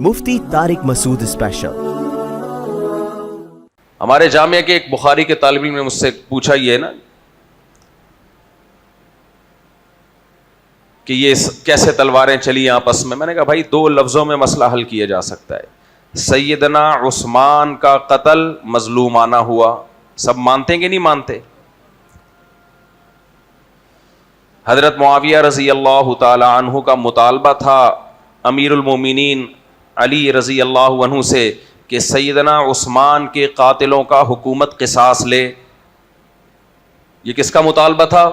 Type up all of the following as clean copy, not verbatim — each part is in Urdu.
مفتی طارق مسعود اسپیشل۔ ہمارے جامعہ کے ایک بخاری کے طالب علم نے مجھ سے پوچھا یہ نا کہ یہ کیسے تلواریں چلی آپس میں نے کہا بھائی دو لفظوں میں مسئلہ حل کیا جا سکتا ہے، سیدنا عثمان کا قتل مظلومانہ ہوا، سب مانتے ہیں کہ نہیں مانتے؟ حضرت معاویہ رضی اللہ تعالی عنہ کا مطالبہ تھا امیر المومنین علی رضی اللہ عنہ سے کہ سیدنا عثمان کے قاتلوں کا حکومت قصاص لے۔ یہ کس کا مطالبہ تھا؟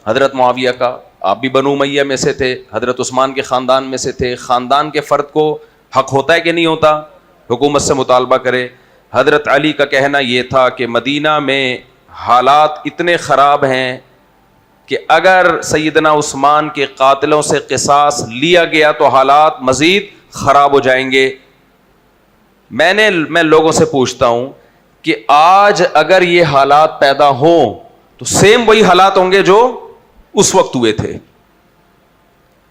حضرت معاویہ کا۔ آپ بھی بنو امیہ میں سے تھے، حضرت عثمان کے خاندان میں سے تھے، خاندان کے فرد کو حق ہوتا ہے کہ نہیں ہوتا حکومت سے مطالبہ کرے؟ حضرت علی کا کہنا یہ تھا کہ مدینہ میں حالات اتنے خراب ہیں کہ اگر سیدنا عثمان کے قاتلوں سے قصاص لیا گیا تو حالات مزید خراب ہو جائیں گے۔ میں لوگوں سے پوچھتا ہوں کہ آج اگر یہ حالات پیدا ہوں تو سیم وہی حالات ہوں گے جو اس وقت ہوئے تھے۔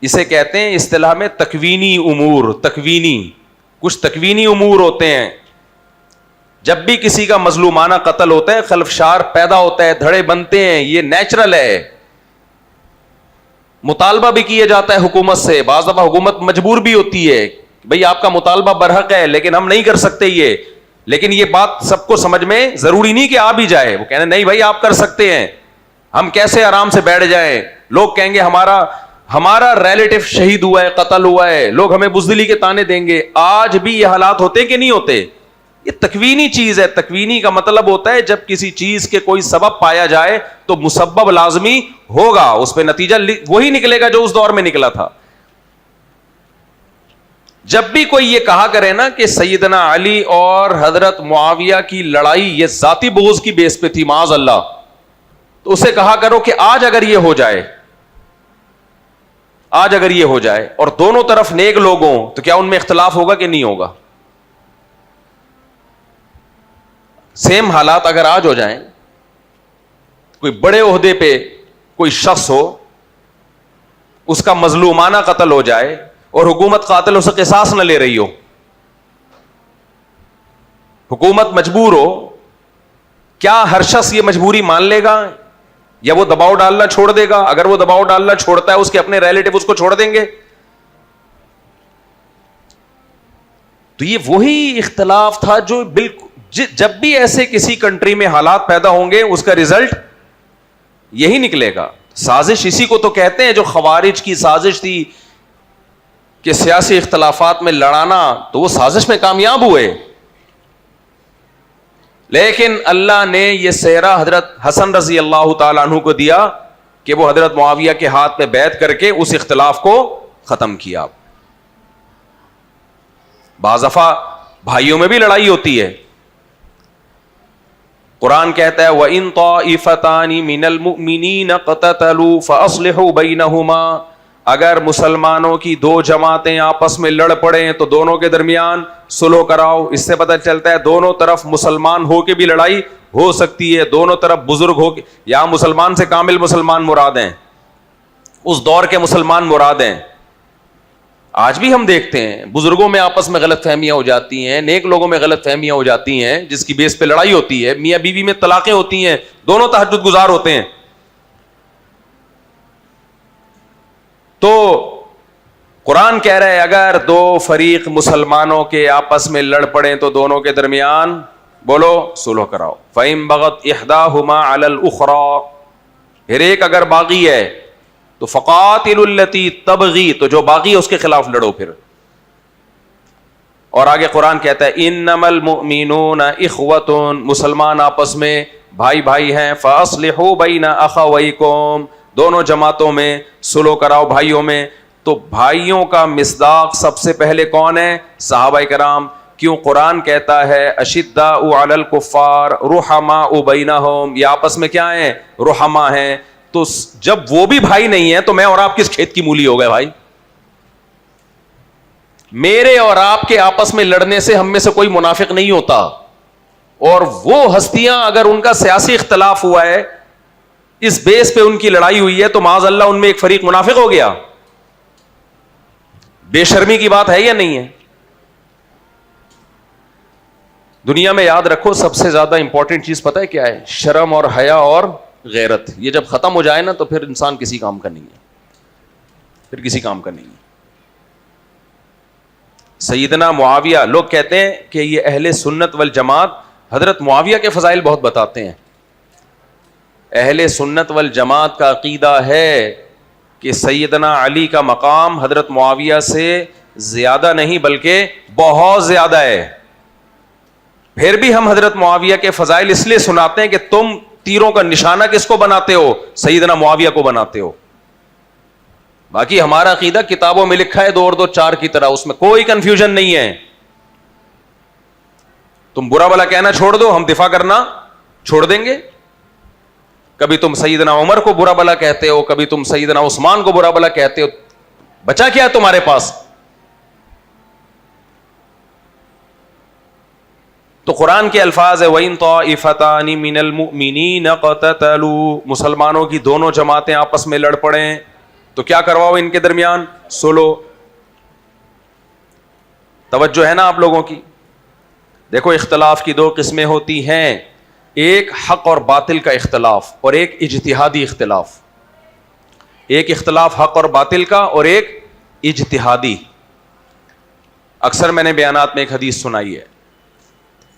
اسے کہتے ہیں اصطلاح میں تکوینی امور۔ کچھ تکوینی امور ہوتے ہیں، جب بھی کسی کا مظلومانہ قتل ہوتا ہے خلفشار پیدا ہوتا ہے، دھڑے بنتے ہیں، یہ نیچرل ہے۔ مطالبہ بھی کیا جاتا ہے حکومت سے، بعض دفعہ حکومت مجبور بھی ہوتی ہے بھئی آپ کا مطالبہ برحق ہے لیکن ہم نہیں کر سکتے یہ، لیکن یہ بات سب کو سمجھ میں ضروری نہیں کہ آ بھی جائے۔ وہ کہنے نہیں بھائی آپ کر سکتے ہیں، ہم کیسے آرام سے بیٹھ جائیں؟ لوگ کہیں گے ہمارا ریلیٹو شہید ہوا ہے، قتل ہوا ہے، لوگ ہمیں بزدلی کے تانے دیں گے۔ آج بھی یہ حالات ہوتے کہ نہیں ہوتے؟ یہ تکوینی چیز ہے۔ تکوینی کا مطلب ہوتا ہے جب کسی چیز کے کوئی سبب پایا جائے تو مسبب لازمی ہوگا، اس پہ نتیجہ وہی نکلے گا جو اس دور میں نکلا تھا۔ جب بھی کوئی یہ کہا کرے نا کہ سیدنا علی اور حضرت معاویہ کی لڑائی یہ ذاتی بغض کی بیس پہ تھی معاذ اللہ، تو اسے کہا کرو کہ آج اگر یہ ہو جائے اور دونوں طرف نیک لوگ ہوں تو کیا ان میں اختلاف ہوگا کہ نہیں ہوگا؟ سیم حالات اگر آج ہو جائیں، کوئی بڑے عہدے پہ کوئی شخص ہو، اس کا مظلومانہ قتل ہو جائے اور حکومت قاتلوں سے قصاص نہ لے رہی ہو، حکومت مجبور ہو، کیا ہر شخص یہ مجبوری مان لے گا یا وہ دباؤ ڈالنا چھوڑ دے گا؟ اگر وہ دباؤ ڈالنا چھوڑتا ہے اس کے اپنے ریلیٹو اس کو چھوڑ دیں گے۔ تو یہ وہی اختلاف تھا جو بالکل جب بھی ایسے کسی کنٹری میں حالات پیدا ہوں گے اس کا رزلٹ یہی نکلے گا۔ سازش اسی کو تو کہتے ہیں جو خوارج کی سازش تھی کہ سیاسی اختلافات میں لڑانا، تو وہ سازش میں کامیاب ہوئے، لیکن اللہ نے یہ سہرا حضرت حسن رضی اللہ تعالیٰ عنہ کو دیا کہ وہ حضرت معاویہ کے ہاتھ میں بیعت کر کے اس اختلاف کو ختم کیا۔ بعض دفعہ بھائیوں میں بھی لڑائی ہوتی ہے، قرآن کہتا ہے وَإِن طَائِفَتَانِ مِنَ الْمُؤْمِنِينَ اقْتَتَلُوا فَأَصْلِحُوا بَيْنَهُمَا، اگر مسلمانوں کی دو جماعتیں آپس میں لڑ پڑیں تو دونوں کے درمیان صلح کراؤ۔ اس سے پتہ چلتا ہے دونوں طرف مسلمان ہو کے بھی لڑائی ہو سکتی ہے، دونوں طرف بزرگ ہو کے، یہاں مسلمان سے کامل مسلمان مراد ہیں، اس دور کے مسلمان مراد ہیں۔ آج بھی ہم دیکھتے ہیں بزرگوں میں آپس میں غلط فہمیاں ہو جاتی ہیں، نیک لوگوں میں غلط فہمیاں ہو جاتی ہیں جس کی بیس پہ لڑائی ہوتی ہے، میاں بیوی میں طلاقیں ہوتی ہیں، دونوں تہجد گزار ہوتے ہیں۔ تو قرآن کہہ رہا ہے اگر دو فریق مسلمانوں کے آپس میں لڑ پڑیں تو دونوں کے درمیان بولو صلح کراؤ۔ فَإِن بَغَتْ إِحْدَاهُمَا عَلَى الْأُخْرَى، پھر ایک اگر باغی ہے تو فَقَاتِلُوا الَّتِي تَبْغِي، تو جو باغی ہے اس کے خلاف لڑو پھر۔ اور آگے قرآن کہتا ہے إِنَّمَا الْمُؤْمِنُونَ إِخْوَةٌ، مسلمان آپس میں بھائی ہیں، فَأَصْلِحُوا بَيْنَ أَخَوَيْكُمْ، دونوں جماعتوں میں صلح کراؤ بھائیوں میں۔ تو بھائیوں کا مصداق سب سے پہلے کون ہے؟ صحابہ کرام۔ کیوں؟ قرآن کہتا ہے اشداء علی الکفار رحماء بینہم، یہ آپس میں کیا ہیں؟ رحماء ہیں۔ تو جب وہ بھی بھائی نہیں ہے تو میں اور آپ کس کھیت کی مولی ہو گئے بھائی؟ میرے اور آپ کے آپس میں لڑنے سے ہم میں سے کوئی منافق نہیں ہوتا، اور وہ ہستیاں اگر ان کا سیاسی اختلاف ہوا ہے، اس بیس پہ ان کی لڑائی ہوئی ہے، تو معاذ اللہ ان میں ایک فریق منافق ہو گیا۔ بے شرمی کی بات ہے یا نہیں ہے؟ دنیا میں یاد رکھو سب سے زیادہ امپورٹنٹ چیز پتہ ہے کیا ہے؟ شرم اور حیا اور غیرت. یہ جب ختم ہو جائے نا تو پھر انسان کسی کام کا نہیں ہے, پھر کسی کام کا نہیں ہے. سیدنا معاویہ, لوگ کہتے ہیں کہ یہ اہل سنت والجماعت حضرت معاویہ کے فضائل بہت بتاتے ہیں. اہل سنت والجماعت کا عقیدہ ہے کہ سیدنا علی کا مقام حضرت معاویہ سے زیادہ نہیں بلکہ بہت زیادہ ہے. پھر بھی ہم حضرت معاویہ کے فضائل اس لیے سناتے ہیں کہ تم تیروں کا نشانہ کس کو بناتے ہو؟ سیدنا معاویہ کو بناتے ہو. باقی ہمارا عقیدہ کتابوں میں لکھا ہے 2 اور 2 4 کی طرح, اس میں کوئی کنفیوژن نہیں ہے. تم برا بلا کہنا چھوڑ دو, ہم دفاع کرنا چھوڑ دیں گے. کبھی تم سیدنا عمر کو برا بلا کہتے ہو, کبھی تم سیدنا عثمان کو برا بلا کہتے ہو, بچا کیا ہے تمہارے پاس؟ تو قرآن کے الفاظ ہے وَإِن طَائِفَتَانِ مِنَ الْمُؤْمِنِينَ اقْتَتَلُوا, مسلمانوں کی دونوں جماعتیں آپس میں لڑ پڑیں تو کیا کرواؤ ان کے درمیان؟ سلو. توجہ ہے نا آپ لوگوں کی؟ دیکھو اختلاف کی 2 قسمیں ہوتی ہیں, ایک حق اور باطل کا اختلاف اور ایک اجتہادی اختلاف. ایک اختلاف حق اور باطل کا اور ایک اجتہادی. اکثر میں نے بیانات میں ایک حدیث سنائی ہے,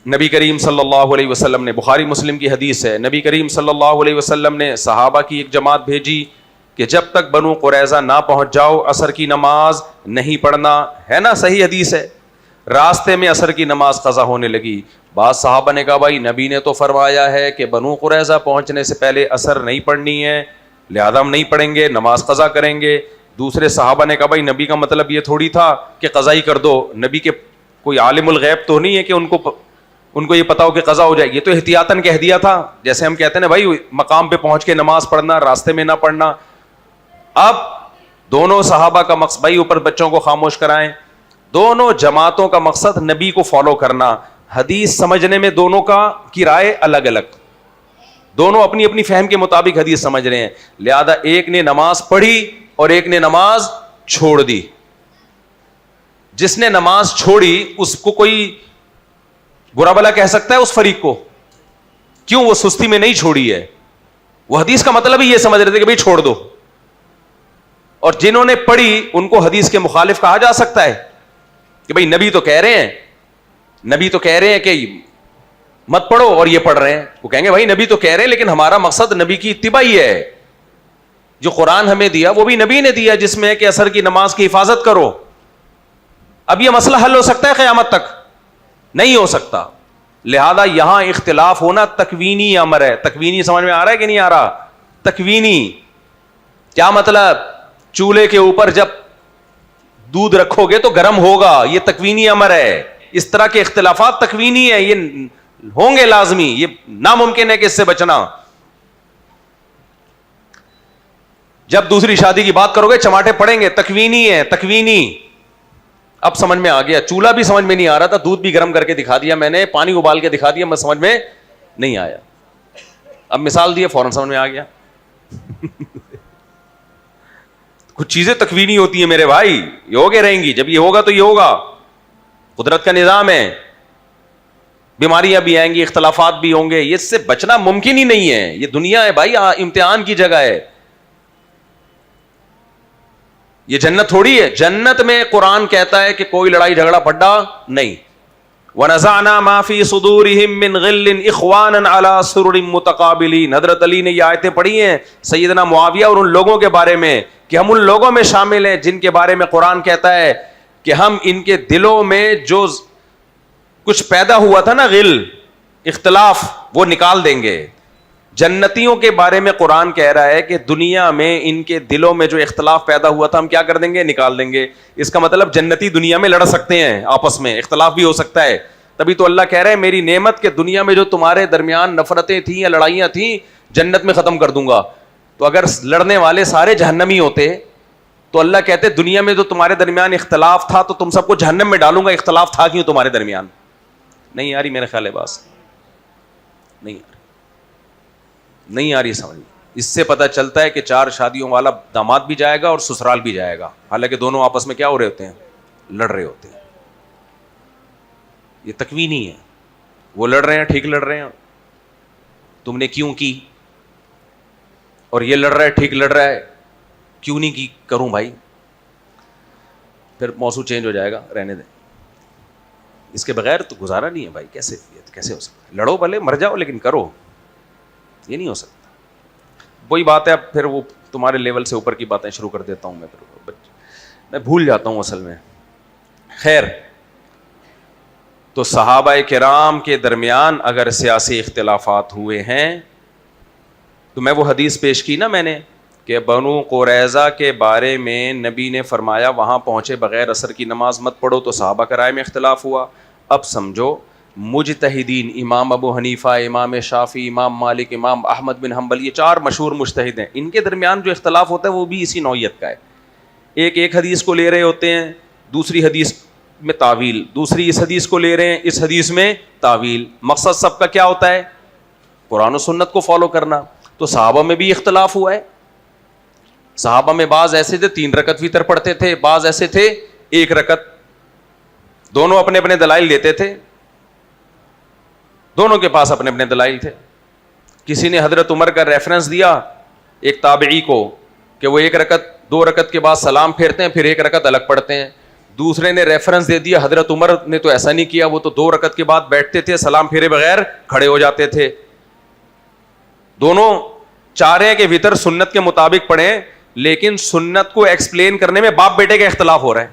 نبی کریم صلی اللہ علیہ وسلم نے, بخاری مسلم کی حدیث ہے, نبی کریم صلی اللہ علیہ وسلم نے صحابہ کی ایک جماعت بھیجی کہ جب تک بنو قریظہ نہ پہنچ جاؤ عصر کی نماز نہیں پڑھنا, ہے نا صحیح حدیث ہے. راستے میں عصر کی نماز قضا ہونے لگی. بعض صحابہ نے کہا بھائی نبی نے تو فرمایا ہے کہ بنو قریظہ پہنچنے سے پہلے عصر نہیں پڑھنی ہے, لہذا ہم نہیں پڑھیں گے, نماز قضا کریں گے. دوسرے صحابہ نے کہا بھائی نبی کا مطلب یہ تھوڑی تھا کہ قضا ہی کر دو, نبی کے کوئی عالم الغیب تو نہیں ہے کہ ان کو یہ پتا ہو کہ قضا ہو جائے گی, تو احتیاطاً کہہ دیا تھا. جیسے ہم کہتے ہیں نا بھائی مقام پہ پہنچ کے نماز پڑھنا, راستے میں نہ پڑھنا. اب دونوں صحابہ کا مقصد, بھائی اوپر بچوں کو خاموش کرائیں, دونوں جماعتوں کا مقصد نبی کو فالو کرنا. حدیث سمجھنے میں دونوں کی رائے الگ الگ, دونوں اپنی اپنی فہم کے مطابق حدیث سمجھ رہے ہیں. لہذا ایک نے نماز پڑھی اور ایک نے نماز چھوڑ دی. جس نے نماز چھوڑی اس کو کوئی برا بلا کہہ سکتا ہے اس فریق کو؟ کیوں؟ وہ سستی میں نہیں چھوڑی ہے, وہ حدیث کا مطلب ہی یہ سمجھ رہے تھے کہ بھائی چھوڑ دو. اور جنہوں نے پڑھی ان کو حدیث کے مخالف کہا جا سکتا ہے کہ بھائی نبی تو کہہ رہے ہیں کہ مت پڑھو اور یہ پڑھ رہے ہیں. وہ کہیں گے بھائی نبی تو کہہ رہے ہیں لیکن ہمارا مقصد نبی کی اتباع ہی ہے. جو قرآن ہمیں دیا وہ بھی نبی نے دیا, جس میں کہ عصر کی نماز کی حفاظت کرو. اب یہ مسئلہ حل ہو سکتا ہے قیامت تک؟ نہیں ہو سکتا. لہذا یہاں اختلاف ہونا تکوینی امر ہے. تکوینی سمجھ میں آ رہا ہے کہ نہیں آ رہا؟ تکوینی کیا مطلب؟ چولہے کے اوپر جب دودھ رکھو گے تو گرم ہوگا, یہ تکوینی امر ہے. اس طرح کے اختلافات تکوینی ہیں, یہ ہوں گے لازمی, یہ ناممکن ہے کہ اس سے بچنا. جب دوسری شادی کی بات کرو گے چماٹے پڑیں گے, تکوینی ہے, تکوینی. اب سمجھ میں آ گیا. چولہا بھی سمجھ میں نہیں آ رہا تھا, دودھ بھی گرم کر کے دکھا دیا میں نے, پانی ابال کے دکھا دیا, میں سمجھ میں نہیں آیا. اب مثال دی فوراً سمجھ میں آ گیا. کچھ چیزیں تکوینی ہوتی ہیں میرے بھائی, یہ ہوگے رہیں گی. جب یہ ہوگا تو یہ ہوگا, قدرت کا نظام ہے. بیماریاں بھی آئیں گی, اختلافات بھی ہوں گے, اس سے بچنا ممکن ہی نہیں ہے. یہ دنیا ہے بھائی, امتحان کی جگہ ہے. یہ جنت تھوڑی ہے. جنت میں قرآن کہتا ہے کہ کوئی لڑائی جھگڑا پڈا نہیں. وَنَزَعْنَا مَا فِي صُدُورِهِم مِّن غِلٍّ إِخْوَانًا عَلَىٰ سُرُرٍ مُتَقَابِلِينَ. حضرت علی نے یہ آیتیں پڑھی ہیں سیدنا معاویہ اور ان لوگوں کے بارے میں کہ ہم ان لوگوں میں شامل ہیں جن کے بارے میں قرآن کہتا ہے کہ ہم ان کے دلوں میں جو کچھ پیدا ہوا تھا نا, غل, اختلاف, وہ نکال دیں گے. جنتیوں کے بارے میں قرآن کہہ رہا ہے کہ دنیا میں ان کے دلوں میں جو اختلاف پیدا ہوا تھا ہم کیا کر دیں گے؟ نکال دیں گے. اس کا مطلب جنتی دنیا میں لڑ سکتے ہیں, آپس میں اختلاف بھی ہو سکتا ہے. تبھی تو اللہ کہہ رہے ہیں میری نعمت کہ دنیا میں جو تمہارے درمیان نفرتیں تھیں یا لڑائیاں تھیں جنت میں ختم کر دوں گا. تو اگر لڑنے والے سارے جہنمی ہوتے تو اللہ کہتے دنیا میں جو تمہارے درمیان اختلاف تھا تو تم سب کو جہنم میں ڈالوں گا. اختلاف تھا کیوں تمہارے درمیان؟ نہیں آ رہی میرے خیال ہے بات, نہیں آ رہی سمجھ. اس سے پتہ چلتا ہے کہ 4 شادیوں والا داماد بھی جائے گا اور سسرال بھی جائے گا, حالانکہ دونوں آپس میں کیا ہو رہے ہوتے ہیں؟ لڑ رہے ہوتے ہیں. یہ تکوینی ہے. وہ لڑ رہے ہیں ٹھیک لڑ رہے ہیں, تم نے کیوں کی, اور یہ لڑ رہا ہے ٹھیک لڑ رہا ہے, کیوں نہیں کی, کروں بھائی, پھر موضوع چینج ہو جائے گا, رہنے دیں, اس کے بغیر تو گزارا نہیں ہے بھائی, کیسے ہو سکتا ہے, لڑو بھلے مر جاؤ لیکن کرو, یہ نہیں ہو سکتا. وہی بات ہے, اب پھر وہ تمہارے لیول سے اوپر کی باتیں شروع کر دیتا ہوں میں بھول جاتا ہوں اصل میں. خیر, تو صحابہ کرام کے درمیان اگر سیاسی اختلافات ہوئے ہیں تو میں وہ حدیث پیش کی نا میں نے کہ بنو قریظہ کے بارے میں نبی نے فرمایا وہاں پہنچے بغیر عصر کی نماز مت پڑھو, تو صحابہ کے رائے میں اختلاف ہوا. اب سمجھو مجتہدین, امام ابو حنیفہ, امام شافعی, امام مالک, امام احمد بن حنبل, یہ 4 مشہور مجتہد ہیں, ان کے درمیان جو اختلاف ہوتا ہے وہ بھی اسی نوعیت کا ہے. ایک حدیث کو لے رہے ہوتے ہیں, دوسری حدیث میں تعویل, دوسری اس حدیث کو لے رہے ہیں, اس حدیث میں تعویل. مقصد سب کا کیا ہوتا ہے, قرآن و سنت کو فالو کرنا. تو صحابہ میں بھی اختلاف ہوا ہے. صحابہ میں بعض ایسے تھے 3 رکعت وتر پڑھتے تھے, بعض ایسے تھے 1 رکعت, دونوں اپنے اپنے دلائل دیتے تھے, دونوں کے پاس اپنے اپنے دلائل تھے. کسی نے حضرت عمر کا ریفرنس دیا ایک تابعی کو کہ وہ 1 رکعت 2 رکعت کے بعد سلام پھیرتے ہیں, پھر 1 رکعت الگ پڑھتے ہیں. دوسرے نے ریفرنس دے دیا حضرت عمر نے تو ایسا نہیں کیا, وہ تو 2 رکعت کے بعد بیٹھتے تھے, سلام پھیرے بغیر کھڑے ہو جاتے تھے. دونوں چاہ رہے ہیں کہ وتر سنت کے مطابق پڑھیں, لیکن سنت کو ایکسپلین کرنے میں باپ بیٹے کا اختلاف ہو رہا ہے.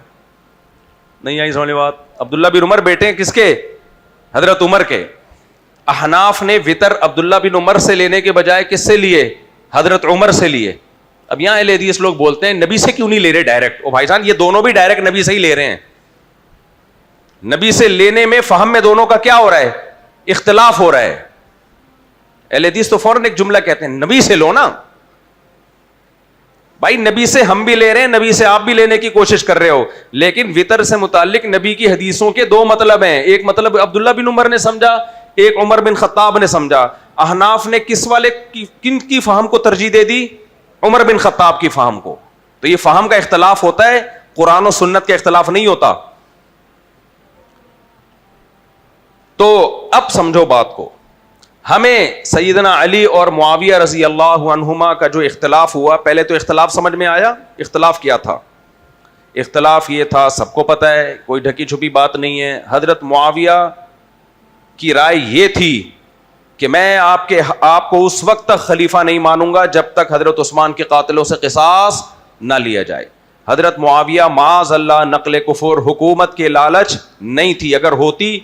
نہیں آئی سمجھ بات؟ عبداللہ بن عمر بیٹے ہیں کس کے, حضرت عمر کے. احناف نے وتر عبداللہ بن عمر سے لینے کے بجائے کس سے لیے, حضرت عمر سے لیے. اب یہاں اہل حدیث لوگ بولتے ہیں نبی سے کیوں نہیں لے رہے ڈائریکٹ. او بھائی جان, یہ دونوں بھی ڈائریکٹ نبی سے ہی لے رہے ہیں. نبی سے لینے میں فہم میں دونوں کا کیا ہو رہا ہے, اختلاف ہو رہا ہے. اہل حدیث تو فوراً ایک جملہ کہتے ہیں نبی سے لو نا. بھائی نبی سے ہم بھی لے رہے ہیں, نبی سے آپ بھی لینے کی کوشش کر رہے ہو, لیکن وتر سے متعلق نبی کی حدیثوں کے 2 مطلب ہیں. ایک مطلب عبداللہ بن عمر نے سمجھا, ایک عمر بن خطاب نے سمجھا. احناف نے کس والے کن کی فہم کو ترجیح دے دی, عمر بن خطاب کی فہم کو. تو یہ فہم کا اختلاف ہوتا ہے, قرآن و سنت کا اختلاف نہیں ہوتا. تو اب سمجھو بات کو, ہمیں سیدنا علی اور معاویہ رضی اللہ عنہما کا جو اختلاف ہوا, پہلے تو اختلاف سمجھ میں آیا. اختلاف کیا تھا؟ اختلاف یہ تھا, سب کو پتہ ہے, کوئی ڈھکی چھپی بات نہیں ہے. حضرت معاویہ کی رائے یہ تھی کہ میں آپ کو اس وقت تک خلیفہ نہیں مانوں گا جب تک حضرت عثمان کے قاتلوں سے قصاص نہ لیا جائے. حضرت معاویہ معاذ اللہ نقل کفر, حکومت کے لالچ نہیں تھی. اگر ہوتی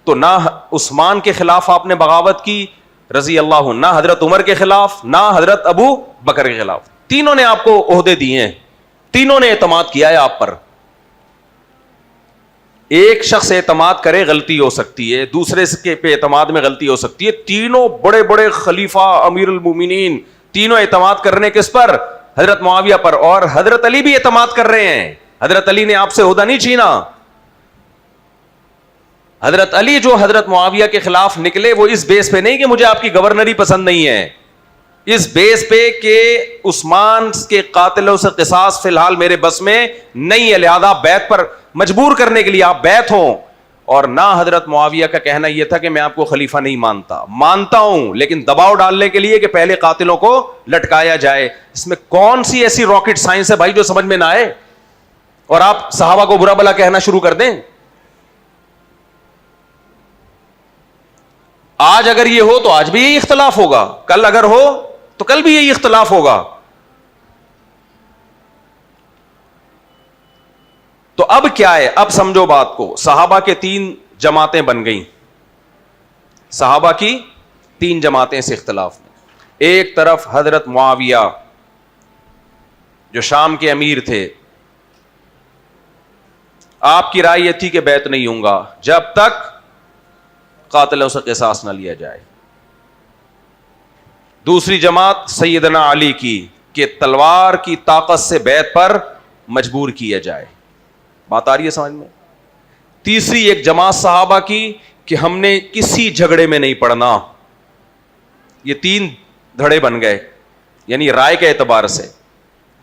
تو نہ عثمان کے خلاف آپ نے بغاوت کی رضی اللہ عنہ, نہ حضرت عمر کے خلاف, نہ حضرت ابو بکر کے خلاف. تینوں نے آپ کو عہدے دیے ہیں, تینوں نے اعتماد کیا ہے آپ پر. ایک شخص اعتماد کرے غلطی ہو سکتی ہے, دوسرے کے پہ اعتماد میں غلطی ہو سکتی ہے. تینوں بڑے بڑے خلیفہ امیر المومنین تینوں اعتماد کر رہے ہیں کس پر, حضرت معاویہ پر. اور حضرت علی بھی اعتماد کر رہے ہیں. حضرت علی نے آپ سے عہدہ نہیں چھینا. حضرت علی جو حضرت معاویہ کے خلاف نکلے وہ اس بیس پہ نہیں کہ مجھے آپ کی گورنری پسند نہیں ہے, اس بیس پہ کہ عثمان کے قاتلوں سے قصاص فی الحال میرے بس میں نہیں ہے, لہذا بیعت پر مجبور کرنے کے لیے آپ بیعت ہوں. اور نہ حضرت معاویہ کا کہنا یہ تھا کہ میں آپ کو خلیفہ نہیں مانتا ہوں لیکن دباؤ ڈالنے کے لیے کہ پہلے قاتلوں کو لٹکایا جائے. اس میں کون سی ایسی راکٹ سائنس ہے بھائی جو سمجھ میں نہ آئے, اور آپ صحابہ کو برا بلا کہنا شروع کر دیں. آج اگر یہ ہو تو آج بھی یہی اختلاف ہوگا, کل اگر ہو تو کل بھی یہی اختلاف ہوگا. تو اب کیا ہے, اب سمجھو بات کو. صحابہ کے 3 جماعتیں بن گئیں, صحابہ کی 3 جماعتیں اس اختلاف میں. ایک طرف حضرت معاویہ جو شام کے امیر تھے, آپ کی رائے یہ تھی کہ بیعت نہیں ہوں گا جب تک قاتلوں سے قصاص نہ لیا جائے. دوسری جماعت سیدنا علی کی کہ تلوار کی طاقت سے بیعت پر مجبور کیا جائے. بات آ رہی ہے سمجھ میں؟ تیسری ایک جماعت صحابہ کی کہ ہم نے کسی جھگڑے میں نہیں پڑنا. یہ 3 دھڑے بن گئے, یعنی رائے کے اعتبار سے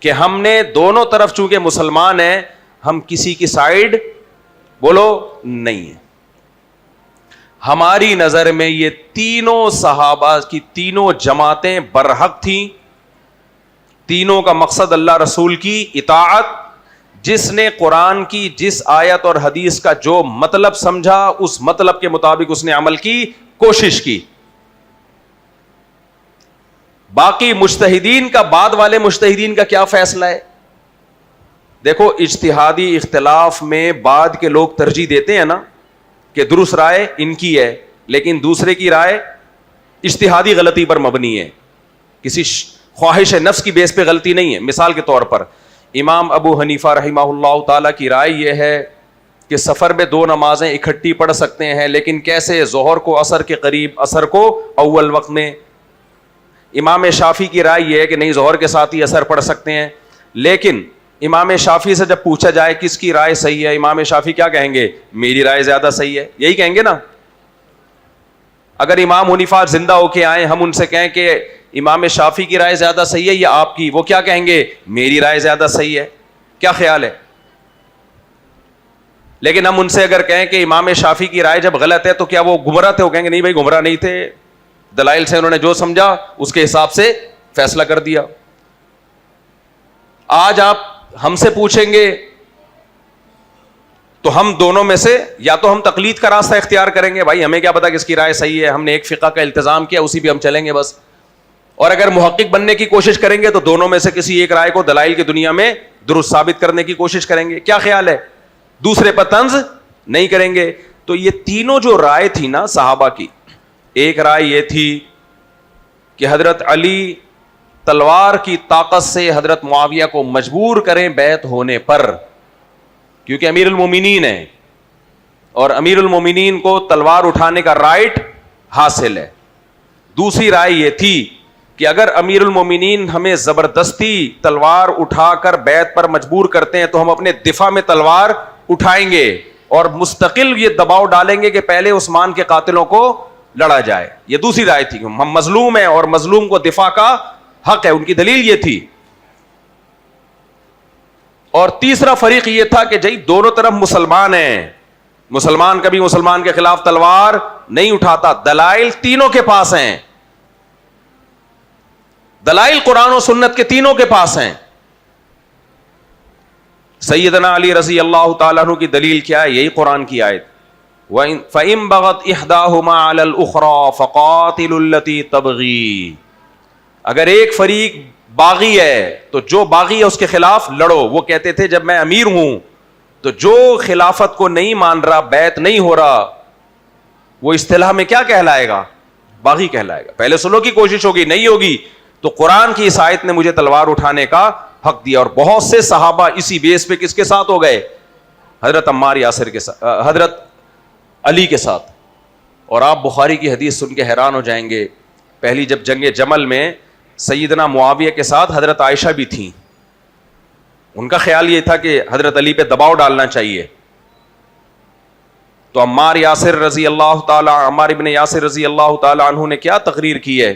کہ ہم نے دونوں طرف چونکہ مسلمان ہیں, ہم کسی کی سائیڈ بولو نہیں ہے. ہماری نظر میں یہ تینوں صحابہ کی تینوں جماعتیں برحق تھیں. تینوں کا مقصد اللہ رسول کی اطاعت. جس نے قرآن کی جس آیت اور حدیث کا جو مطلب سمجھا اس مطلب کے مطابق اس نے عمل کی کوشش کی. باقی مجتہدین کا بعد والے مجتہدین کا کیا فیصلہ ہے؟ دیکھو اجتہادی اختلاف میں بعد کے لوگ ترجیح دیتے ہیں نا کہ درست رائے ان کی ہے, لیکن دوسرے کی رائے اجتہادی غلطی پر مبنی ہے, کسی خواہش نفس کی بیس پہ غلطی نہیں ہے. مثال کے طور پر امام ابو حنیفہ رحمہ اللہ تعالیٰ کی رائے یہ ہے کہ سفر میں 2 نمازیں اکٹھی پڑھ سکتے ہیں, لیکن کیسے؟ ظہر کو عصر کے قریب, عصر کو اول وقت میں. امام شافعی کی رائے یہ ہے کہ نہیں, ظہر کے ساتھ ہی عصر پڑھ سکتے ہیں. لیکن امام شافعی سے جب پوچھا جائے کس کی رائے صحیح ہے, امام شافعی کیا کہیں گے؟ میری رائے زیادہ صحیح ہے. یہی کہیں گے نا. اگر امام حنیفہ زندہ ہو کے آئیں, ہم ان سے کہیں کہ امام شافعی کی رائے زیادہ صحیح ہے یا آپ کی, وہ کیا کہیں گے؟ میری رائے زیادہ صحیح ہے. کیا خیال ہے؟ لیکن ہم ان سے اگر کہیں کہ امام شافعی کی رائے جب غلط ہے تو کیا وہ گمراہ تھے؟ وہ کہیں گے نہیں بھائی گمراہ نہیں تھے, دلائل سے انہوں نے جو سمجھا اس کے حساب سے فیصلہ کر دیا. آج آپ ہم سے پوچھیں گے تو ہم دونوں میں سے یا تو ہم تقلید کا راستہ اختیار کریں گے, بھائی ہمیں کیا پتا کس کی رائے صحیح ہے, ہم نے ایک فقہ کا التزام کیا اسی پہ ہم چلیں گے بس. اور اگر محقق بننے کی کوشش کریں گے تو دونوں میں سے کسی ایک رائے کو دلائل کی دنیا میں درست ثابت کرنے کی کوشش کریں گے. کیا خیال ہے؟ دوسرے پر طنز نہیں کریں گے. تو یہ تینوں جو رائے تھی نا صحابہ کی, ایک رائے یہ تھی کہ حضرت علی تلوار کی طاقت سے حضرت معاویہ کو مجبور کریں بیعت ہونے پر, کیونکہ امیر المومنین ہیں اور امیر المومنین کو تلوار اٹھانے کا رائٹ حاصل ہے. دوسری رائے یہ تھی کہ اگر امیر المومنین ہمیں زبردستی تلوار اٹھا کر بیعت پر مجبور کرتے ہیں تو ہم اپنے دفاع میں تلوار اٹھائیں گے اور مستقل یہ دباؤ ڈالیں گے کہ پہلے عثمان کے قاتلوں کو لڑا جائے. یہ دوسری رائے تھی, ہم مظلوم ہیں اور مظلوم کو دفاع کا حق ہے. ان کی دلیل یہ تھی. اور تیسرا فریق یہ تھا کہ جی دونوں طرف مسلمان ہیں, مسلمان کبھی مسلمان کے خلاف تلوار نہیں اٹھاتا. دلائل تینوں کے پاس ہیں, دلائل قرآن و سنت کے تینوں کے پاس ہیں. سیدنا علی رضی اللہ تعالیٰ عنہ کی دلیل کیا ہے؟ یہی قرآن کی آیت, فَإِن بَغَتْ إِحْدَاهُمَا عَلَى الْأُخْرَى فَقَاتِلُوا الَّتِي تَبْغِي. اگر ایک فریق باغی ہے تو جو باغی ہے اس کے خلاف لڑو. وہ کہتے تھے جب میں امیر ہوں تو جو خلافت کو نہیں مان رہا, بیعت نہیں ہو رہا, وہ اصطلاح میں کیا کہلائے گا؟ باغی کہلائے گا. پہلے سنو کی کوشش ہوگی, نہیں ہوگی تو قرآن کی اس آیت نے مجھے تلوار اٹھانے کا حق دیا. اور بہت سے صحابہ اسی بیس پہ کس کے ساتھ ہو گئے؟ حضرت عمار یاسر کے ساتھ, حضرت علی کے ساتھ. اور آپ بخاری کی حدیث سن کے حیران ہو جائیں گے, پہلی جب جنگ جمل میں سیدنا معاویہ کے ساتھ حضرت عائشہ بھی تھیں, ان کا خیال یہ تھا کہ حضرت علی پہ دباؤ ڈالنا چاہیے. تو عمار یاسر رضی اللہ تعالی, عمار ابن یاسر رضی اللہ تعالی عنہ نے کیا تقریر کی ہے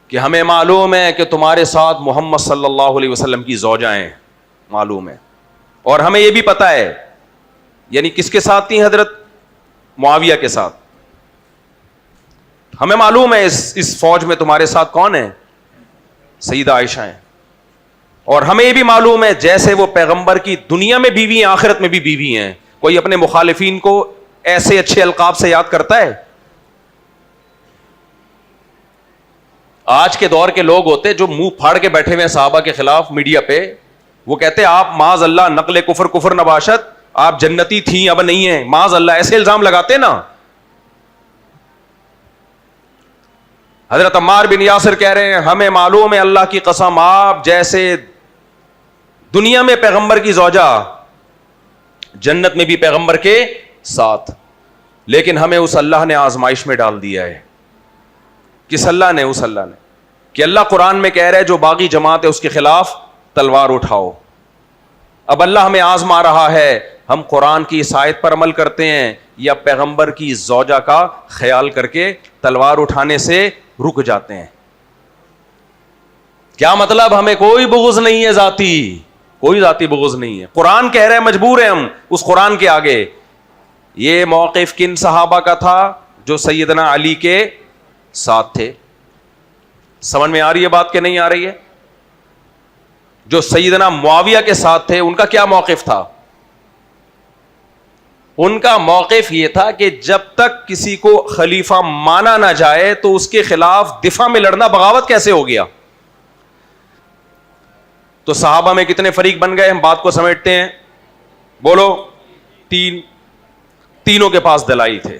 کہ ہمیں معلوم ہے کہ تمہارے ساتھ محمد صلی اللہ علیہ وسلم کی زوجہ ہیں, معلوم ہے, اور ہمیں یہ بھی پتا ہے. یعنی کس کے ساتھ تھی؟ حضرت معاویہ کے ساتھ. ہمیں معلوم ہے اس فوج میں تمہارے ساتھ کون ہے؟ سیدہ عائشہ ہیں. اور ہمیں یہ بھی معلوم ہے جیسے وہ پیغمبر کی دنیا میں بیوی ہیں آخرت میں بھی بیوی ہیں. کوئی اپنے مخالفین کو ایسے اچھے القاب سے یاد کرتا ہے؟ آج کے دور کے لوگ ہوتے جو منہ پھاڑ کے بیٹھے ہوئے صحابہ کے خلاف میڈیا پہ, وہ کہتے آپ معاذ اللہ نقل کفر نباشت, آپ جنتی تھیں اب نہیں ہیں, معاذ اللہ, ایسے الزام لگاتے نا. حضرت عمار بن یاسر کہہ رہے ہیں ہمیں معلوم ہے اللہ کی قسم آپ جیسے دنیا میں پیغمبر کی زوجہ, جنت میں بھی پیغمبر کے ساتھ, لیکن ہمیں اس اللہ نے آزمائش میں ڈال دیا ہے. کس اللہ نے؟ اس اللہ نے کہ اللہ قرآن میں کہہ رہا ہے جو باغی جماعت ہے اس کے خلاف تلوار اٹھاؤ. اب اللہ ہمیں آزما رہا ہے, ہم قرآن کی اس آیت پر عمل کرتے ہیں یا پیغمبر کی زوجہ کا خیال کر کے تلوار اٹھانے سے رک جاتے ہیں. کیا مطلب؟ ہمیں کوئی بغض نہیں ہے ذاتی, کوئی ذاتی بغض نہیں ہے. قرآن کہہ رہے ہیں مجبور ہیں ہم اس قرآن کے آگے. یہ موقف کن صحابہ کا تھا؟ جو سیدنا علی کے ساتھ تھے. سمجھ میں آ رہی ہے بات کہ نہیں آ رہی ہے؟ جو سیدنا معاویہ کے ساتھ تھے ان کا کیا موقف تھا؟ ان کا موقف یہ تھا کہ جب تک کسی کو خلیفہ مانا نہ جائے تو اس کے خلاف دفاع میں لڑنا بغاوت کیسے ہو گیا؟ تو صحابہ میں کتنے فریق بن گئے؟ ہم بات کو سمیٹتے ہیں. بولو. تینوں کے پاس دلائل تھے.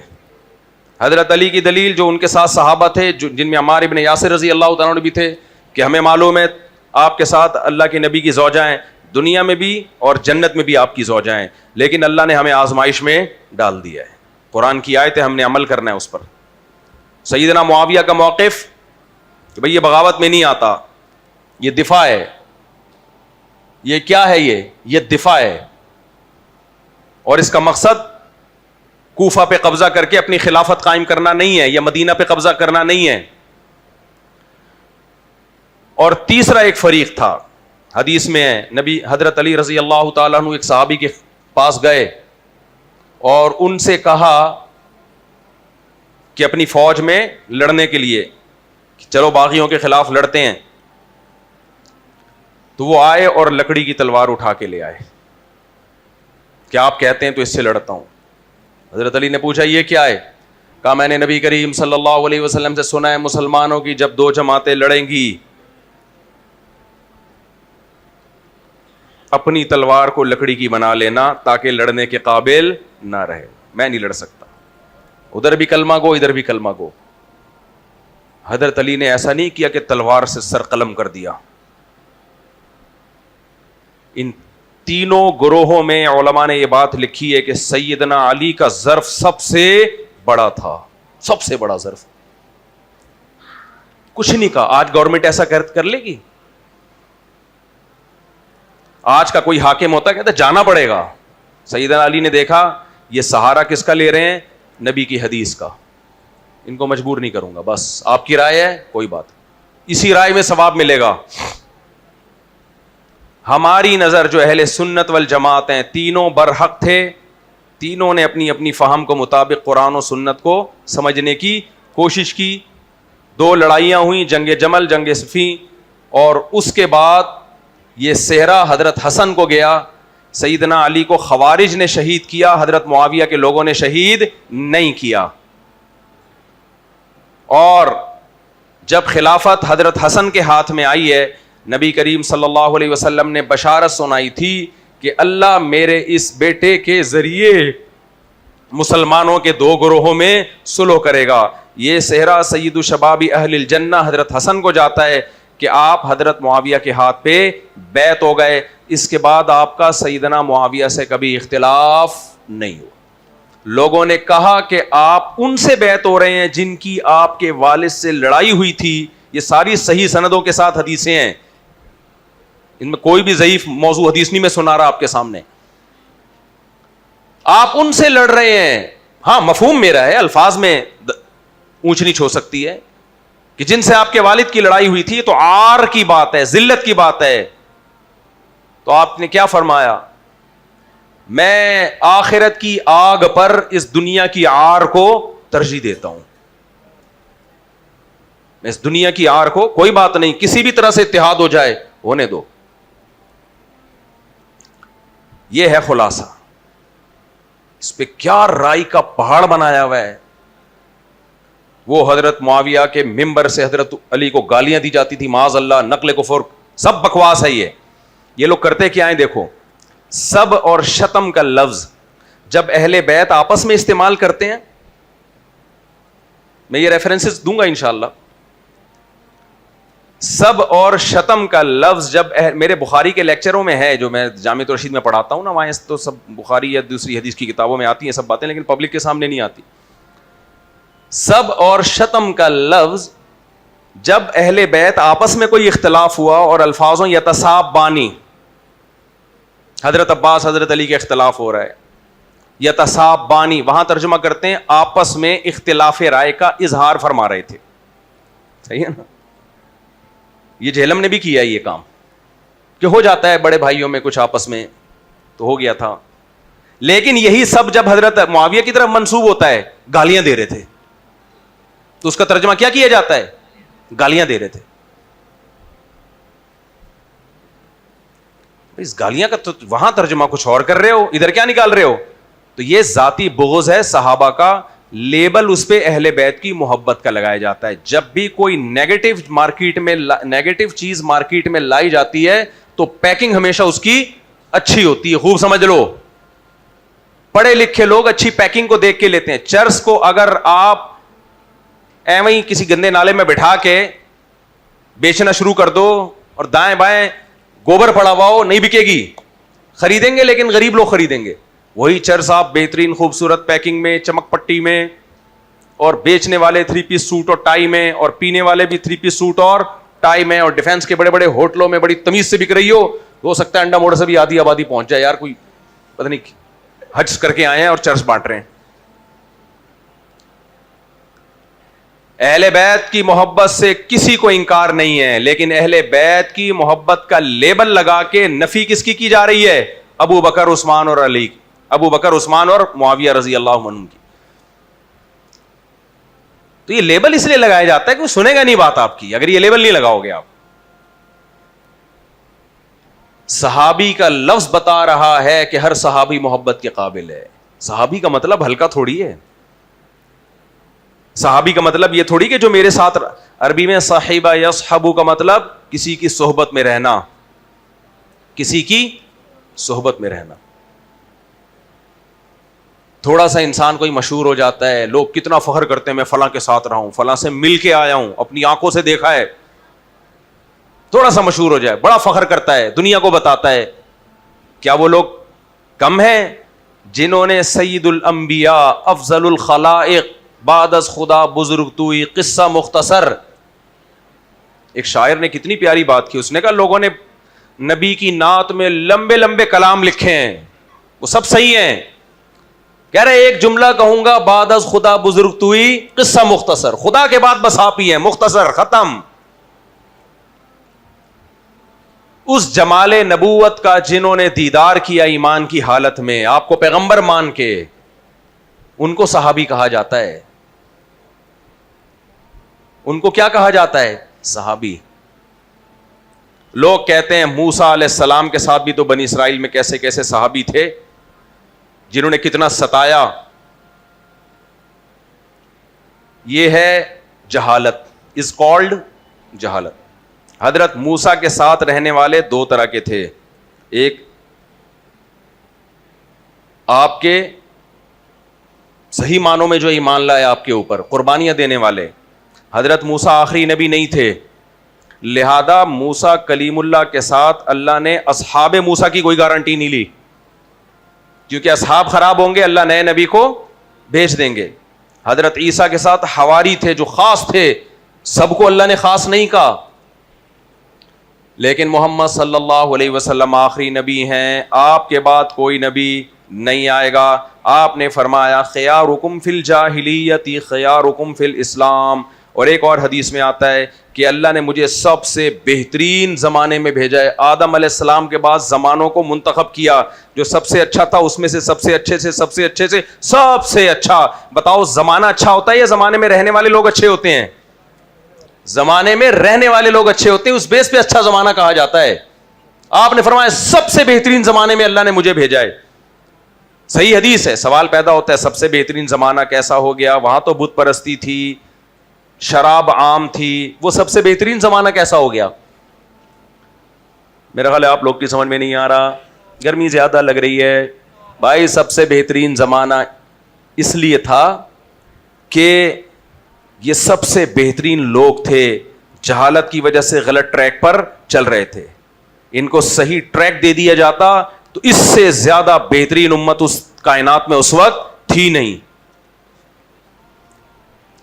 حضرت علی کی دلیل جو ان کے ساتھ صحابہ تھے جن میں عمار ابن یاسر رضی اللہ تعالیٰ عنہ بھی تھے کہ ہمیں معلوم ہے آپ کے ساتھ اللہ کے نبی کی زوجائیں دنیا میں بھی اور جنت میں بھی آپ کی زوجائیں، لیکن اللہ نے ہمیں آزمائش میں ڈال دیا ہے. قرآن کی آیت ہے، ہم نے عمل کرنا ہے اس پر. سیدنا معاویہ کا موقف کہ بھئی یہ بغاوت میں نہیں آتا، یہ دفاع ہے. یہ کیا ہے؟ یہ دفاع ہے، اور اس کا مقصد کوفہ پہ قبضہ کر کے اپنی خلافت قائم کرنا نہیں ہے یا مدینہ پہ قبضہ کرنا نہیں ہے. اور تیسرا ایک فریق تھا، حدیث میں ہے نبی حضرت علی رضی اللہ تعالیٰ عنہ ایک صحابی کے پاس گئے اور ان سے کہا کہ اپنی فوج میں لڑنے کے لیے چلو باغیوں کے خلاف لڑتے ہیں. تو وہ آئے اور لکڑی کی تلوار اٹھا کے لے آئے. کیا آپ کہتے ہیں تو اس سے لڑتا ہوں. حضرت علی نے پوچھا یہ کیا ہے؟ کہا میں نے نبی کریم صلی اللہ علیہ وسلم سے سنا ہے مسلمانوں کی جب دو جماعتیں لڑیں گی اپنی تلوار کو لکڑی کی بنا لینا تاکہ لڑنے کے قابل نہ رہے. میں نہیں لڑ سکتا، ادھر بھی کلمہ گو ادھر بھی کلمہ گو. حضرت علی نے ایسا نہیں کیا کہ تلوار سے سر قلم کر دیا. ان تینوں گروہوں میں علماء نے یہ بات لکھی ہے کہ سیدنا علی کا ظرف سب سے بڑا تھا، سب سے بڑا ظرف. کچھ نہیں کہا. آج گورنمنٹ ایسا کر لے گی؟ آج کا کوئی حاکم ہوتا کہتا جانا پڑے گا. سیدنا علی نے دیکھا یہ سہارا کس کا لے رہے ہیں؟ نبی کی حدیث کا. ان کو مجبور نہیں کروں گا، بس آپ کی رائے ہے کوئی بات، اسی رائے میں ثواب ملے گا. ہماری نظر جو اہل سنت والجماعت ہیں تینوں برحق تھے. تینوں نے اپنی اپنی فہم کو مطابق قرآن و سنت کو سمجھنے کی کوشش کی. دو لڑائیاں ہوئیں، جنگ جمل، جنگ صفین، اور اس کے بعد یہ صحرا حضرت حسن کو گیا. سیدنا علی کو خوارج نے شہید کیا، حضرت معاویہ کے لوگوں نے شہید نہیں کیا. اور جب خلافت حضرت حسن کے ہاتھ میں آئی ہے نبی کریم صلی اللہ علیہ وسلم نے بشارت سنائی تھی کہ اللہ میرے اس بیٹے کے ذریعے مسلمانوں کے دو گروہوں میں صلح کرے گا. یہ صحرا سید الشباب اہل الجنہ حضرت حسن کو جاتا ہے کہ آپ حضرت معاویہ کے ہاتھ پہ بیعت ہو گئے. اس کے بعد آپ کا سیدنا معاویہ سے کبھی اختلاف نہیں ہوا. لوگوں نے کہا کہ آپ ان سے بیعت ہو رہے ہیں جن کی آپ کے والد سے لڑائی ہوئی تھی. یہ ساری صحیح سندوں کے ساتھ حدیثیں ہیں، ان میں کوئی بھی ضعیف موضوع حدیث نہیں میں سنا رہا آپ کے سامنے. آپ ان سے لڑ رہے ہیں. ہاں مفہوم میرا ہے، الفاظ میں اونچ نیچ ہو سکتی ہے کہ جن سے آپ کے والد کی لڑائی ہوئی تھی تو عار کی بات ہے، ذلت کی بات ہے. تو آپ نے کیا فرمایا؟ میں آخرت کی آگ پر اس دنیا کی عار کو ترجیح دیتا ہوں. میں اس دنیا کی عار کو، کوئی بات نہیں کسی بھی طرح سے اتحاد ہو جائے ہونے دو. یہ ہے خلاصہ. اس پہ کیا رائی کا پہاڑ بنایا ہوا ہے. وہ حضرت معاویہ کے ممبر سے حضرت علی کو گالیاں دی جاتی تھی، معاذ اللہ، نقل کفر، سب بکواس ہے. یہ لوگ کرتے کیا ہیں دیکھو. سب اور شتم کا لفظ جب اہل بیت آپس میں استعمال کرتے ہیں، میں یہ ریفرنسز دوں گا انشاءاللہ. سب اور شتم کا لفظ جب میرے بخاری کے لیکچروں میں ہے، جو میں جامع الرشید میں پڑھاتا ہوں نا، وہاں تو سب بخاری یا دوسری حدیث کی کتابوں میں آتی ہیں سب باتیں، لیکن پبلک کے سامنے نہیں آتی. سب اور شتم کا لفظ جب اہل بیت آپس میں کوئی اختلاف ہوا اور الفاظوں یتصابانی، حضرت عباس حضرت علی کے اختلاف ہو رہا ہے، یتصابانی وہاں ترجمہ کرتے ہیں آپس میں اختلاف رائے کا اظہار فرما رہے تھے. صحیح ہے نا. یہ جہلم نے بھی کیا یہ کام کہ ہو جاتا ہے بڑے بھائیوں میں کچھ آپس میں، تو ہو گیا تھا. لیکن یہی سب جب حضرت معاویہ کی طرف منسوب ہوتا ہے گالیاں دے رہے تھے, تو اس کا ترجمہ کیا جاتا ہے؟ گالیاں دے رہے تھے. اس گالیاں کا تو وہاں ترجمہ کچھ اور کر رہے ہو, ادھر کیا نکال رہے ہو؟ تو یہ ذاتی بغض ہے صحابہ کا. لیبل اس پہ اہل بیت کی محبت کا لگایا جاتا ہے. جب بھی کوئی نیگیٹو چیز مارکیٹ میں لائی جاتی ہے تو پیکنگ ہمیشہ اس کی اچھی ہوتی ہے. خوب سمجھ لو, پڑھے لکھے لوگ اچھی پیکنگ کو دیکھ کے لیتے ہیں. چرس کو اگر آپ ایویں ہی کسی گندے نالے میں بٹھا کے بیچنا شروع کر دو اور دائیں بائیں گوبر پڑا ہوا ہو, نہیں بکے گی. خریدیں گے لیکن غریب لوگ خریدیں گے. وہی چرس آپ بہترین خوبصورت پیکنگ میں, چمک پٹی میں, اور بیچنے والے 3 پیس سوٹ اور ٹائی میں, اور پینے والے بھی 3 پیس سوٹ اور ٹائی میں, اور ڈیفینس کے بڑے بڑے ہوٹلوں میں بڑی تمیز سے بک رہی ہو سکتا ہے انڈا موڑ سے بھی آدھی آبادی پہنچ جائے. یار کوئی پتہ نہیں حج کر کے آئے ہیں اور چرس بانٹ رہے ہیں. اہل بیت کی محبت سے کسی کو انکار نہیں ہے, لیکن اہل بیت کی محبت کا لیبل لگا کے نفی کس کی جا رہی ہے؟ ابو بکر عثمان اور علی, ابو بکر عثمان اور معاویہ رضی اللہ عنہ کی. تو یہ لیبل اس لیے لگایا جاتا ہے کہ وہ سنے گا نہیں بات آپ کی اگر یہ لیبل نہیں لگاؤ گے آپ. صحابی کا لفظ بتا رہا ہے کہ ہر صحابی محبت کے قابل ہے. صحابی کا مطلب ہلکا تھوڑی ہے. صحابی کا مطلب یہ تھوڑی کہ جو میرے ساتھ, عربی میں صاحبہ یصحبو کا مطلب کسی کی صحبت میں رہنا, کسی کی صحبت میں رہنا. تھوڑا سا انسان کوئی مشہور ہو جاتا ہے, لوگ کتنا فخر کرتے ہیں میں فلاں کے ساتھ رہا ہوں, فلاں سے مل کے آیا ہوں, اپنی آنکھوں سے دیکھا ہے. تھوڑا سا مشہور ہو جائے, بڑا فخر کرتا ہے, دنیا کو بتاتا ہے. کیا وہ لوگ کم ہیں جنہوں نے سید الانبیاء افضل الخلائق بعد از خدا بزرگ توئی قصہ مختصر. ایک شاعر نے کتنی پیاری بات کی, اس نے کہا لوگوں نے نبی کی نعت میں لمبے لمبے کلام لکھے ہیں, وہ سب صحیح ہیں. کہہ رہے ایک جملہ کہوں گا, بعد از خدا بزرگ توئی قصہ مختصر, خدا کے بعد بس آپ ہی ہیں, مختصر, ختم. اس جمال نبوت کا جنہوں نے دیدار کیا ایمان کی حالت میں, آپ کو پیغمبر مان کے, ان کو صحابی کہا جاتا ہے. ان کو کیا کہا جاتا ہے؟ صحابی. لوگ کہتے ہیں موسیٰ علیہ السلام کے ساتھ بھی تو بنی اسرائیل میں کیسے کیسے صحابی تھے جنہوں نے کتنا ستایا. یہ ہے جہالت, از کالڈ جہالت. حضرت موسیٰ کے ساتھ رہنے والے 2 طرح کے تھے. ایک آپ کے صحیح معنوں میں جو ایمان لائے آپ کے اوپر, قربانیاں دینے والے. حضرت موسیٰ آخری نبی نہیں تھے, لہذا موسیٰ کلیم اللہ کے ساتھ اللہ نے اصحاب موسیٰ کی کوئی گارنٹی نہیں لی, کیونکہ اصحاب خراب ہوں گے اللہ نئے نبی کو بھیج دیں گے. حضرت عیسیٰ کے ساتھ حواری تھے جو خاص تھے, سب کو اللہ نے خاص نہیں کہا. لیکن محمد صلی اللہ علیہ وسلم آخری نبی ہیں, آپ کے بعد کوئی نبی نہیں آئے گا. آپ نے فرمایا خیارکم فی الجاہلیت خیارکم فی الاسلام. اور ایک اور حدیث میں آتا ہے کہ اللہ نے مجھے سب سے بہترین زمانے میں بھیجا ہے. آدم علیہ السلام کے بعد زمانوں کو منتخب کیا, جو سب سے اچھا تھا اس میں سے سب سے اچھے سے سب سے اچھے سے سب سے اچھا. بتاؤ زمانہ اچھا ہوتا ہے یا زمانے میں رہنے والے لوگ اچھے ہوتے ہیں؟ زمانے میں رہنے والے لوگ اچھے ہوتے ہیں, اس بیس پہ اچھا زمانہ کہا جاتا ہے. آپ نے فرمایا سب سے بہترین زمانے میں اللہ نے مجھے بھیجا ہے. صحیح حدیث ہے. سوال پیدا ہوتا ہے سب سے بہترین زمانہ کیسا ہو گیا؟ وہاں تو بت پرستی تھی, شراب عام تھی, وہ سب سے بہترین زمانہ کیسا ہو گیا؟ میرا خیال ہے آپ لوگ کی سمجھ میں نہیں آ رہا, گرمی زیادہ لگ رہی ہے. بھائی سب سے بہترین زمانہ اس لیے تھا کہ یہ سب سے بہترین لوگ تھے, جہالت کی وجہ سے غلط ٹریک پر چل رہے تھے. ان کو صحیح ٹریک دے دیا جاتا تو اس سے زیادہ بہترین امت اس کائنات میں اس وقت تھی نہیں.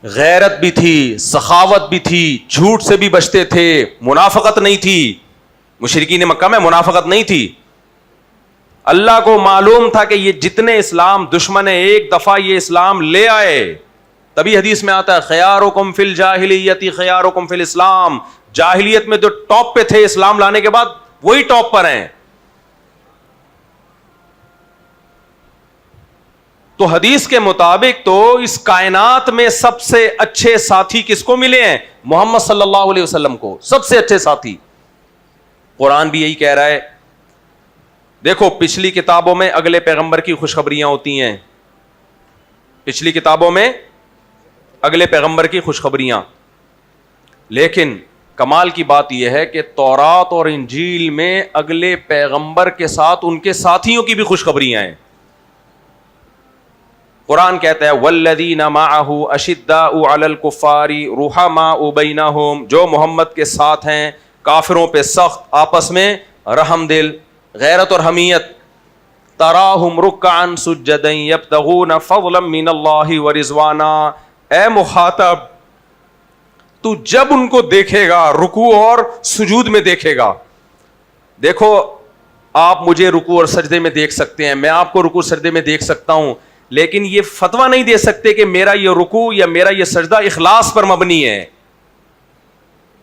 غیرت بھی تھی, سخاوت بھی تھی, جھوٹ سے بھی بچتے تھے, منافقت نہیں تھی. مشرکین مکہ میں منافقت نہیں تھی. اللہ کو معلوم تھا کہ یہ جتنے اسلام دشمن ہیں ایک دفعہ یہ اسلام لے آئے. تبھی حدیث میں آتا ہے خیارکم فی الجاہلیت خیارکم فی الاسلام. جاہلیت میں جو ٹاپ پہ تھے اسلام لانے کے بعد وہی ٹاپ پر ہیں. تو حدیث کے مطابق تو اس کائنات میں سب سے اچھے ساتھی کس کو ملے ہیں؟ محمد صلی اللہ علیہ وسلم کو، سب سے اچھے ساتھی۔ قرآن بھی یہی کہہ رہا ہے۔ دیکھو پچھلی کتابوں میں اگلے پیغمبر کی خوشخبریاں ہوتی ہیں، پچھلی کتابوں میں اگلے پیغمبر کی خوشخبریاں، لیکن کمال کی بات یہ ہے کہ تورات اور انجیل میں اگلے پیغمبر کے ساتھ ان کے ساتھیوں کی بھی خوشخبریاں ہیں۔ قرآن کہتا ہے والذین معہ اشداء علی الکفار رحماء بینہم، جو محمد کے ساتھ ہیں کافروں پہ سخت، آپس میں رحم دل، غیرت اور حمیت۔ تراہم رکعا سجدا یبتغون فضلا من اللہ ورضوانا، اے مخاطب تو جب ان کو دیکھے گا رکوع اور سجود میں دیکھے گا، دیکھو آپ مجھے رکوع اور سجدے میں دیکھ سکتے ہیں، میں آپ کو رکوع سجدے میں دیکھ سکتا ہوں، لیکن یہ فتویٰ نہیں دے سکتے کہ میرا یہ رکوع یا میرا یہ سجدہ اخلاص پر مبنی ہے،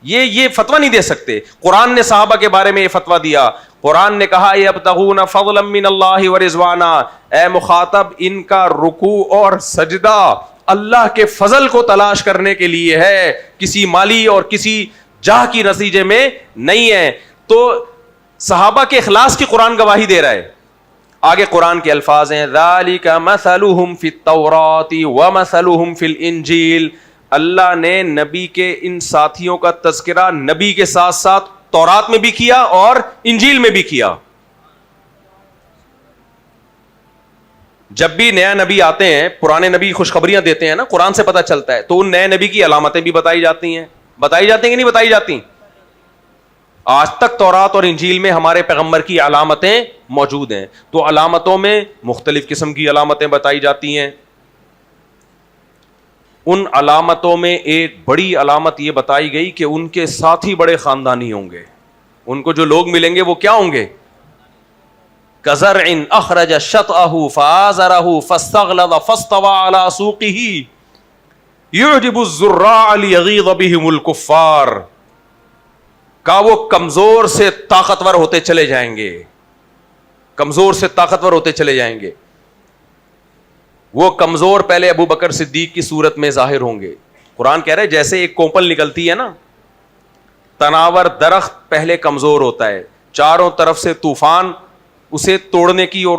یہ فتویٰ نہیں دے سکتے۔ قرآن نے صحابہ کے بارے میں یہ فتویٰ دیا، قرآن نے کہا یبتغون فضلا من اللہ ورضوانا، اے مخاطب ان کا رکوع اور سجدہ اللہ کے فضل کو تلاش کرنے کے لیے ہے، کسی مالی اور کسی جاہ کی نتیجے میں نہیں ہے۔ تو صحابہ کے اخلاص کی قرآن گواہی دے رہا ہے۔ آگے قرآن کے الفاظ ہیں ذالک مثلہم فی التوراۃ ومثلہم فی الانجیل، اللہ نے نبی کے ان ساتھیوں کا تذکرہ نبی کے ساتھ ساتھ تورات میں بھی کیا اور انجیل میں بھی کیا۔ جب بھی نیا نبی آتے ہیں، پرانے نبی خوشخبریاں دیتے ہیں نا، قرآن سے پتہ چلتا ہے، تو ان نئے نبی کی علامتیں بھی بتائی جاتی ہیں کہ نہیں بتائی جاتی؟ آج تک تورات اور انجیل میں ہمارے پیغمبر کی علامتیں موجود ہیں، تو علامتوں میں مختلف قسم کی علامتیں بتائی جاتی ہیں۔ ان علامتوں میں ایک بڑی علامت یہ بتائی گئی کہ ان کے ساتھی بڑے خاندانی ہوں گے، ان کو جو لوگ ملیں گے وہ کیا ہوں گے؟ کزرع اخرج شطأہ فآزرہ فاستغلظ فاستوى على سوقه يعجب الزراع ليغيظ بهم الكفار، کا وہ کمزور سے طاقتور ہوتے چلے جائیں گے، کمزور سے طاقتور ہوتے چلے جائیں گے۔ وہ کمزور پہلے ابو بکر صدیق کی صورت میں ظاہر ہوں گے۔ قرآن کہہ رہے جیسے ایک کوپل نکلتی ہے نا، تناور درخت پہلے کمزور ہوتا ہے، چاروں طرف سے طوفان اسے توڑنے کی اور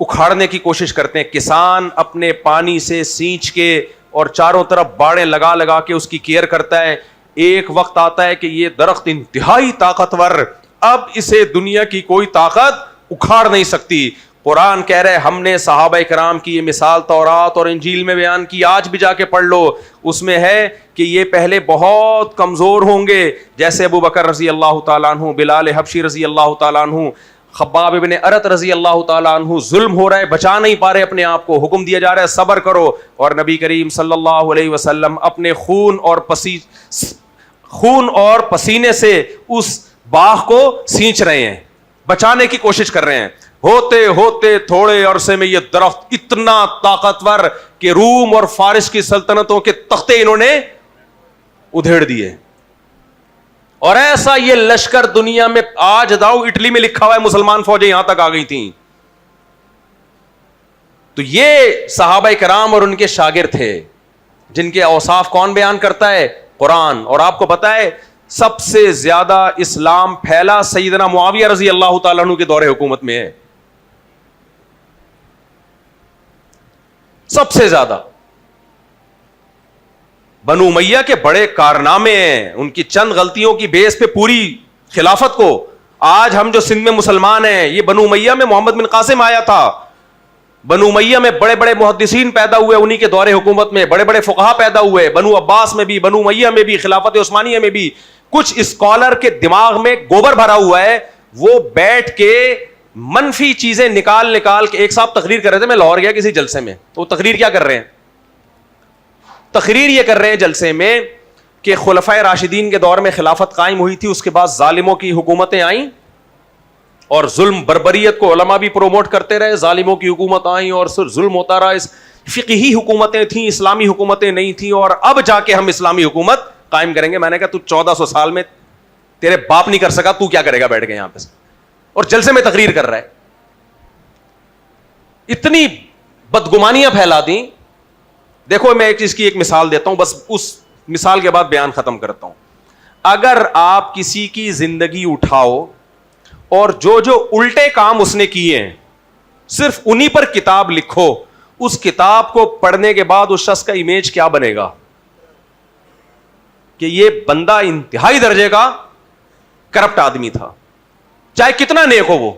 اکھاڑنے کی کوشش کرتے ہیں، کسان اپنے پانی سے سینچ کے اور چاروں طرف باڑیں لگا لگا کے اس کی کیئر کرتا ہے، ایک وقت آتا ہے کہ یہ درخت انتہائی طاقتور، اب اسے دنیا کی کوئی طاقت اکھاڑ نہیں سکتی۔ قرآن کہہ رہے ہم نے صحابہ کرام کی یہ مثال تورات اور انجیل میں بیان کی، آج بھی جا کے پڑھ لو، اس میں ہے کہ یہ پہلے بہت کمزور ہوں گے، جیسے ابو بکر رضی اللہ تعالیٰ عنہ، بلال حبشی رضی اللہ تعالیٰ عنہ، خباب ابن ارت رضی اللہ تعالیٰ عنہ، ظلم ہو رہا ہے، بچا نہیں پا رہے اپنے آپ کو، حکم دیا جا رہا ہے صبر کرو، اور نبی کریم صلی اللہ علیہ وسلم اپنے خون اور پسینے سے اس باغ کو سینچ رہے ہیں، بچانے کی کوشش کر رہے ہیں۔ ہوتے ہوتے تھوڑے عرصے میں یہ درخت اتنا طاقتور کہ روم اور فارس کی سلطنتوں کے تختے انہوں نے ادھیڑ دیے، اور ایسا یہ لشکر دنیا میں آج داؤ اٹلی میں لکھا ہوا ہے مسلمان فوجیں یہاں تک آ گئی تھیں۔ تو یہ صحابہ کرام اور ان کے شاگرد تھے جن کے اوصاف کون بیان کرتا ہے؟ قرآن۔ اور آپ کو پتا ہے سب سے زیادہ اسلام پھیلا سیدنا معاویہ رضی اللہ تعالیٰ عنہ کے دور حکومت میں ہے، سب سے زیادہ۔ بنو امیہ کے بڑے کارنامے ہیں، ان کی چند غلطیوں کی بیس پہ پوری خلافت کو، آج ہم جو سندھ میں مسلمان ہیں یہ بنو امیہ میں محمد بن قاسم آیا تھا، بنو امیہ میں بڑے بڑے محدثین پیدا ہوئے، انہی کے دور حکومت میں بڑے بڑے فقہا پیدا ہوئے، بنو عباس میں بھی، بنو امیہ میں بھی، خلافت عثمانیہ میں بھی۔ کچھ اسکالر کے دماغ میں گوبر بھرا ہوا ہے، وہ بیٹھ کے منفی چیزیں نکال کے، ایک صاحب تقریر کر رہے تھے، میں لاہور گیا کسی جلسے میں، وہ تقریر کیا کر رہے ہیں؟ تقریر یہ کر رہے ہیں جلسے میں کہ خلفائے راشدین کے دور میں خلافت قائم ہوئی تھی، اس کے بعد ظالموں کی حکومتیں آئیں اور ظلم بربریت کو علماء بھی پروموٹ کرتے رہے، ظالموں کی حکومت آئیں اور ظلم ہوتا رہا، فقہی حکومتیں تھیں، اسلامی حکومتیں نہیں تھیں، اور اب جا کے ہم اسلامی حکومت قائم کریں گے۔ میں نے کہا تو 1400 سال میں تیرے باپ نہیں کر سکا، تو کیا کرے گا بیٹھ کے یہاں پہ؟ اور جلسے میں تقریر کر رہا ہے، اتنی بدگمانیاں پھیلا دیں. دیکھو میں اس کی ایک مثال دیتا ہوں, بس اس مثال کے بعد بیان ختم کرتا ہوں. اگر آپ کسی کی زندگی اٹھاؤ اور جو الٹے کام اس نے کیے ہیں صرف انہی پر کتاب لکھو, اس کتاب کو پڑھنے کے بعد اس شخص کا امیج کیا بنے گا کہ یہ بندہ انتہائی درجے کا کرپٹ آدمی تھا, چاہے کتنا نیک ہو وہ.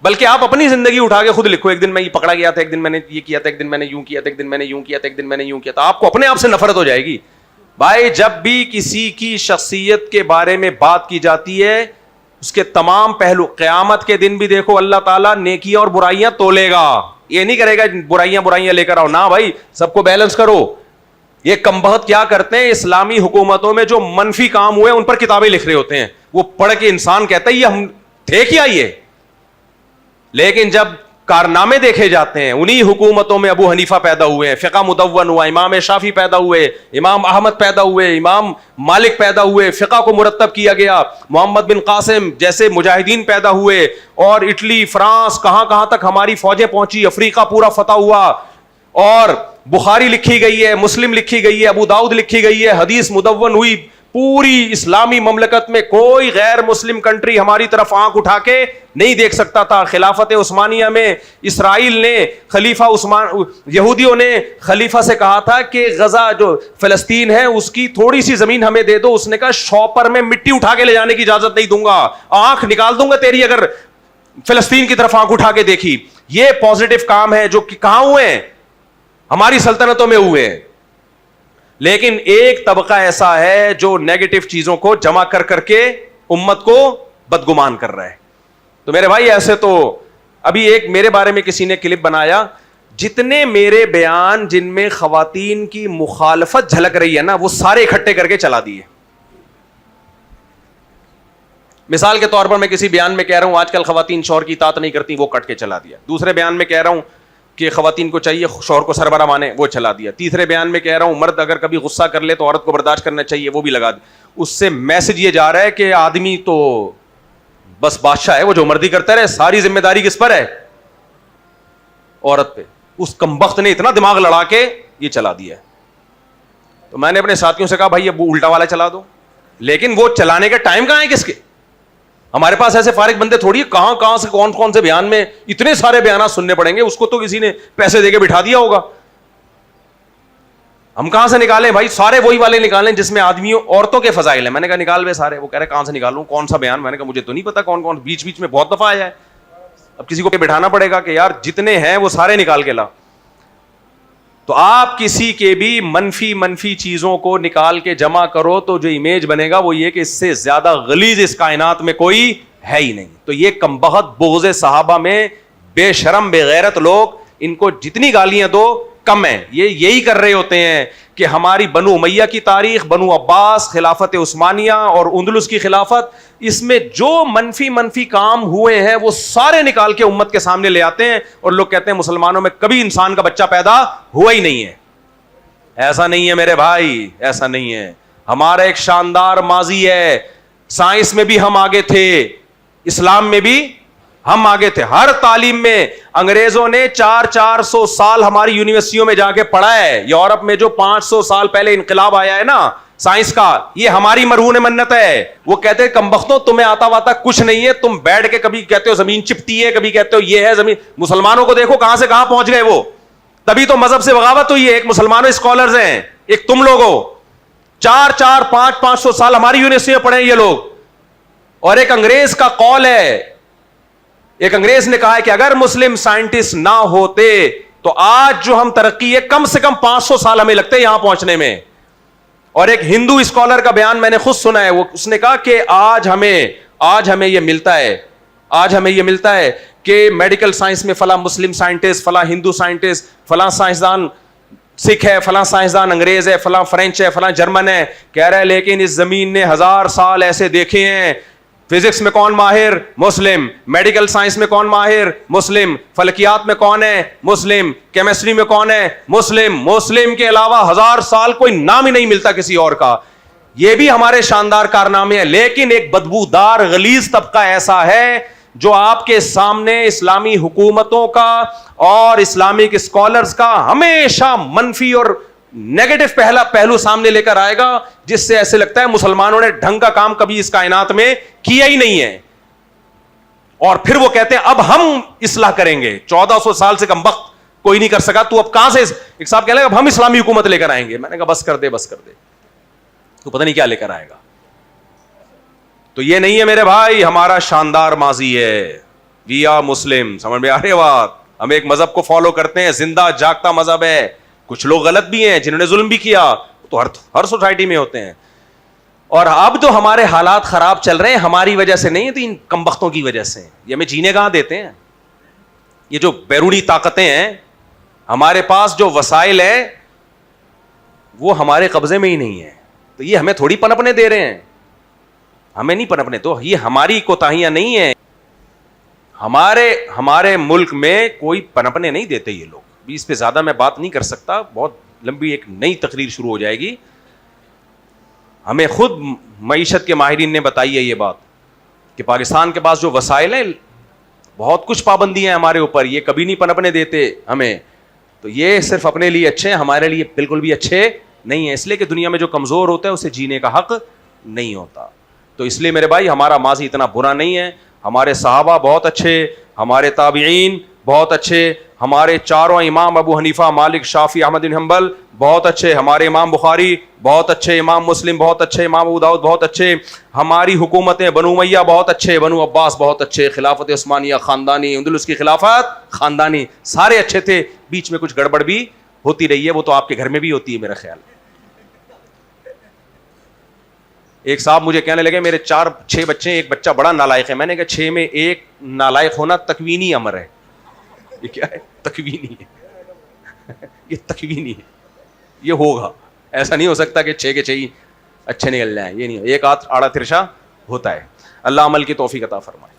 بلکہ آپ اپنی زندگی اٹھا کے خود لکھو, ایک دن میں یہ پکڑا گیا تھا, ایک دن میں نے یہ کیا تھا, ایک دن میں نے یوں کیا تھا, ایک دن میں نے یوں کیا تھا, ایک دن میں نے یوں کیا تھا, آپ کو اپنے آپ سے نفرت ہو جائے گی. بھائی جب بھی کسی کی شخصیت کے بارے میں بات کی جاتی ہے اس کے تمام پہلو, قیامت کے دن بھی دیکھو اللہ تعالیٰ نیکیاں اور برائیاں تولے گا, یہ نہیں کرے گا برائیاں لے کر آؤ, نہ بھائی سب کو بیلنس کرو. یہ کمبخت کیا کرتے ہیں, اسلامی حکومتوں میں جو منفی کام ہوئے ان پر کتابیں لکھ رہے ہوتے ہیں, وہ پڑھ کے انسان کہتا ہے یہ ہم تھے کیا یہ. لیکن جب کارنامے دیکھے جاتے ہیں, انہی حکومتوں میں ابو حنیفہ پیدا ہوئے ہیں, فقہ مدون ہوا, امام شافعی پیدا ہوئے, امام احمد پیدا ہوئے, امام مالک پیدا ہوئے, فقہ کو مرتب کیا گیا, محمد بن قاسم جیسے مجاہدین پیدا ہوئے, اور اٹلی فرانس کہاں کہاں تک ہماری فوجیں پہنچی, افریقہ پورا فتح ہوا, اور بخاری لکھی گئی ہے, مسلم لکھی گئی ہے, ابو داؤد لکھی گئی ہے, حدیث مدون ہوئی. پوری اسلامی مملکت میں کوئی غیر مسلم کنٹری ہماری طرف آنکھ اٹھا کے نہیں دیکھ سکتا تھا. خلافت عثمانیہ میں اسرائیل نے خلیفہ یہودیوں نے خلیفہ سے کہا تھا کہ غزہ جو فلسطین ہے اس کی تھوڑی سی زمین ہمیں دے دو. اس نے کہا شاپر میں مٹی اٹھا کے لے جانے کی اجازت نہیں دوں گا, آنکھ نکال دوں گا تیری اگر فلسطین کی طرف آنکھ اٹھا کے دیکھی. یہ پازیٹو کام ہے جو کہ کہاں ہوئے ہیں, ہماری سلطنتوں میں ہوئے ہیں. لیکن ایک طبقہ ایسا ہے جو نیگیٹو چیزوں کو جمع کر کر کے امت کو بدگمان کر رہا ہے. تو میرے بھائی ایسے تو ابھی ایک میرے بارے میں کسی نے کلپ بنایا, جتنے میرے بیان جن میں خواتین کی مخالفت جھلک رہی ہے نا وہ سارے اکٹھے کر کے چلا دیے. مثال کے طور پر میں کسی بیان میں کہہ رہا ہوں آج کل خواتین شوہر کی اطاعت نہیں کرتی, وہ کٹ کے چلا دیا. دوسرے بیان میں کہہ رہا ہوں کہ خواتین کو چاہیے شوہر کو سربراہ مانے, وہ چلا دیا. تیسرے بیان میں کہہ رہا ہوں مرد اگر کبھی غصہ کر لے تو عورت کو برداشت کرنا چاہیے, وہ بھی لگا دیا. اس سے میسج یہ جا رہا ہے کہ آدمی تو بس بادشاہ ہے, وہ جو مرضی کرتا رہے, ساری ذمہ داری کس پر ہے, عورت پہ. اس کمبخت نے اتنا دماغ لڑا کے یہ چلا دیا ہے. تو میں نے اپنے ساتھیوں سے کہا بھائی اب الٹا والا چلا دو, لیکن وہ چلانے کا ٹائم کہاں ہے کس کے. ہمارے پاس ایسے فارغ بندے تھوڑی, کہاں سے کون سے بیان میں اتنے سارے بیانات سننے پڑیں گے, اس کو تو کسی نے پیسے دے کے بٹھا دیا ہوگا. ہم کہاں سے نکالیں بھائی, سارے وہی والے نکالیں جس میں آدمیوں عورتوں کے فضائل ہیں. میں نے کہا نکال بے سارے. وہ کہہ رہے کہاں سے نکالوں, کون سا بیان. میں نے کہا مجھے تو نہیں پتا کون, بیچ میں بہت دفعہ آیا ہے, اب کسی کو بٹھانا پڑے گا کہ یار جتنے ہیں وہ سارے نکال کے لا. تو آپ کسی کے بھی منفی چیزوں کو نکال کے جمع کرو تو جو امیج بنے گا وہ یہ کہ اس سے زیادہ غلیظ اس کائنات میں کوئی ہے ہی نہیں. تو یہ کمبخت بغض صحابہ میں بے شرم بے غیرت لوگ, ان کو جتنی گالیاں دو کم ہیں. یہ یہی کر رہے ہوتے ہیں کہ ہماری بنو امیہ کی تاریخ, بنو عباس, خلافت عثمانیہ اور اندلس کی خلافت, اس میں جو منفی کام ہوئے ہیں وہ سارے نکال کے امت کے سامنے لے آتے ہیں, اور لوگ کہتے ہیں مسلمانوں میں کبھی انسان کا بچہ پیدا ہوا ہی نہیں ہے. ایسا نہیں ہے میرے بھائی, ایسا نہیں ہے. ہمارا ایک شاندار ماضی ہے, سائنس میں بھی ہم آگے تھے, اسلام میں بھی ہم آگے تھے. ہر تعلیم میں انگریزوں نے 400 سال ہماری یونیورسٹیوں میں جا کے پڑھا ہے. یورپ میں جو 500 سال پہلے انقلاب آیا ہے نا سائنس کا, یہ ہماری مرہون منت ہے. وہ کہتے ہیں کمبختوں تمہیں آتا واتا کچھ نہیں ہے, تم بیٹھ کے کبھی کہتے ہو زمین چپٹی ہے, کبھی کہتے ہو یہ ہے زمین. مسلمانوں کو دیکھو کہاں سے کہاں پہنچ گئے وہ, تبھی تو مذہب سے بغاوت ہوئی ہے. ایک مسلمانوں اسکالرز ہیں, ایک تم لوگ ہو. 500 سال ہماری یونیورسٹی میں پڑھے یہ لوگ. اور ایک انگریز کا قول ہے, ایک انگریز نے کہا ہے کہ اگر مسلم سائنٹسٹ نہ ہوتے تو آج جو ہم ترقی ہے کم سے کم 500 سال ہمیں لگتے ہیں یہاں پہنچنے میں. اور ایک ہندو اسکالر کا بیان میں نے خود سنا ہے, اس نے کہا کہ آج ہمیں یہ ملتا ہے کہ میڈیکل سائنس میں فلاں مسلم سائنٹسٹ, فلاں ہندو سائنٹسٹ, فلاں سائنسدان سکھ ہے, فلاں سائنسدان انگریز ہے, فلاں فرینچ ہے, فلاں جرمن ہے. کہہ رہا ہے لیکن اس زمین نے 1000 سال ایسے دیکھے ہیں, فزکس میں کون ماہر, مسلم. میڈیکل سائنس میں کون ماہر, مسلم. فلکیات میں کون ہے, مسلم. کیمسٹری میں کون ہے, مسلم. مسلم کے علاوہ 1000 سال کوئی نام ہی نہیں ملتا کسی اور کا. یہ بھی ہمارے شاندار کارنامے ہیں. لیکن ایک بدبودار غلیظ طبقہ ایسا ہے جو آپ کے سامنے اسلامی حکومتوں کا اور اسلامک اسکالرز کا ہمیشہ منفی اور نیگیٹو پہلو سامنے لے کر آئے گا, جس سے ایسے لگتا ہے مسلمانوں نے ڈھنگ کا کام کبھی اس کائنات میں کیا ہی نہیں ہے, اور پھر وہ کہتے ہیں اب ہم اصلاح کریں گے. 1400 سال سے کم وقت کوئی نہیں کر سکا, تو اب کہاں سے؟ ایک صاحب کہہ لیں اب ہم اسلامی حکومت لے کر آئیں گے. میں نے کہا بس کر دے, تو پتہ نہیں کیا لے کر آئے گا. تو یہ نہیں ہے میرے بھائی, ہمارا شاندار ماضی ہے, وی آر مسلم. سمجھ میں آ رہی ہے بات؟ ہم ایک مذہب کو فالو کرتے ہیں, زندہ جاگتا مذہب ہے. کچھ لوگ غلط بھی ہیں, جنہوں نے ظلم بھی کیا, تو ہر سوسائٹی میں ہوتے ہیں. اور اب جو ہمارے حالات خراب چل رہے ہیں ہماری وجہ سے نہیں, تو ان کمبختوں کی وجہ سے. یہ ہمیں جینے کہاں دیتے ہیں؟ یہ جو بیرونی طاقتیں ہیں, ہمارے پاس جو وسائل ہیں وہ ہمارے قبضے میں ہی نہیں ہے, تو یہ ہمیں تھوڑی پنپنے دے رہے ہیں, ہمیں نہیں پنپنے. تو یہ ہماری کوتاہیاں نہیں ہیں, ہمارے ملک میں کوئی پنپنے نہیں دیتے یہ لوگ. اس پہ زیادہ میں بات نہیں کر سکتا, بہت لمبی ایک نئی تقریر شروع ہو جائے گی. ہمیں خود معیشت کے ماہرین نے بتائی ہے یہ بات کہ پاکستان کے پاس جو وسائل ہیں, بہت کچھ پابندیاں ہیں ہمارے اوپر, یہ کبھی نہیں پنپنے دیتے ہمیں. تو یہ صرف اپنے لیے اچھے ہیں, ہمارے لیے بالکل بھی اچھے نہیں ہیں, اس لیے کہ دنیا میں جو کمزور ہوتا ہے اسے جینے کا حق نہیں ہوتا. تو اس لیے میرے بھائی ہمارا ماضی اتنا برا نہیں ہے. ہمارے صحابہ بہت اچھے, ہمارے تابعین بہت اچھے, ہمارے چاروں امام ابو حنیفہ, مالک, شافعی, احمد بن حنبل بہت اچھے, ہمارے امام بخاری بہت اچھے, امام مسلم بہت اچھے, امام ابو داؤد بہت اچھے, ہماری حکومتیں بنو امیہ بہت اچھے, بنو عباس بہت اچھے, خلافت عثمانیہ خاندانی, اندلس کی خلافت خاندانی, سارے اچھے تھے. بیچ میں کچھ گڑبڑ بھی ہوتی رہی ہے, وہ تو آپ کے گھر میں بھی ہوتی ہے میرا خیال. ایک صاحب مجھے کہنے لگے میرے 4-6 بچے ہیں, ایک بچہ بڑا نالائق ہے. میں نے کہا 6 میں ایک نالائق ہونا تکوینی امر ہے. یہ کیا ہے؟ تکوینی ہے. یہ تکوینی ہے, یہ ہوگا, ایسا نہیں ہو سکتا کہ 6 کے 6 ہی اچھے نکل جائیں. یہ نہیں, ایک آدھ آڑا ترشا ہوتا ہے. اللہ عمل کی توفیق عطا فرمائے.